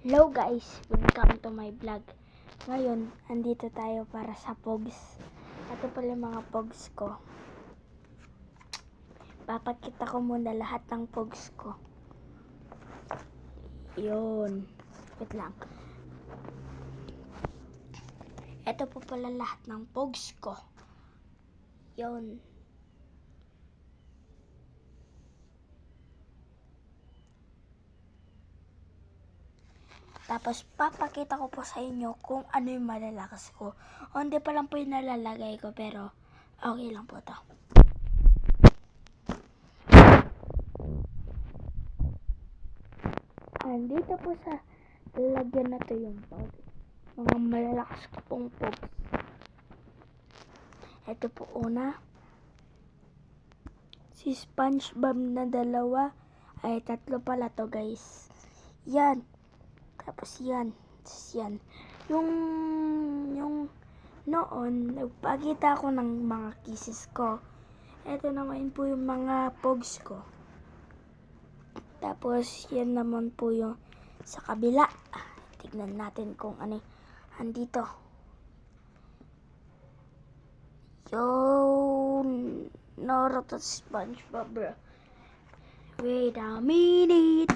Hello guys, welcome to my vlog. Ngayon, andito tayo para sa pogs. Ito pala mga pogs ko. Papakita ko muna lahat ng pogs ko. Yun. Wait lang. Ito po pala lahat ng pogs ko. Yun. Tapos, papakita ko po sa inyo kung ano yung malalakas ko. O, hindi pa lang po yung nalalagay ko, pero okay lang po to. Andito po sa lalagyan na to yung mga malalakas ko pong pogs. Ito po una. Si SpongeBob na dalawa. Ay, tatlo pala to guys. Yan. Tapos yan. Tapos yan. Yung noon, nagpakita ako ng mga kisses ko. Ito naman po yung mga pogs ko. Tapos, yan naman po yung sa kabila. Tignan natin kung ano andito. Yung Naruto SpongeBob, bro. Wait a minute.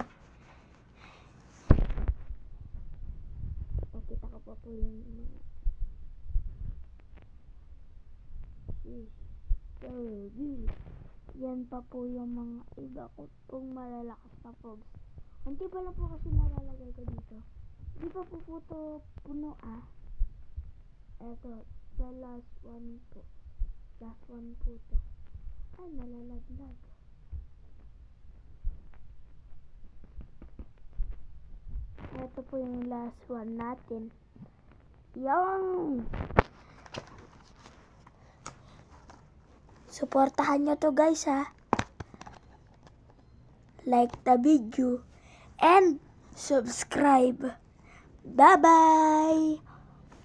Pakita ko pa po yung mga yan pa po yung mga iba ko pong malalakas na pogs. Hindi pa lang po kasi nalalagay ko dito. Di pa po to puno Eto, the last one po. Last one po to. Ay, nalalaglag. Ito po yung last one natin. Yung suportahan nyo to guys like the video and subscribe. Bye bye.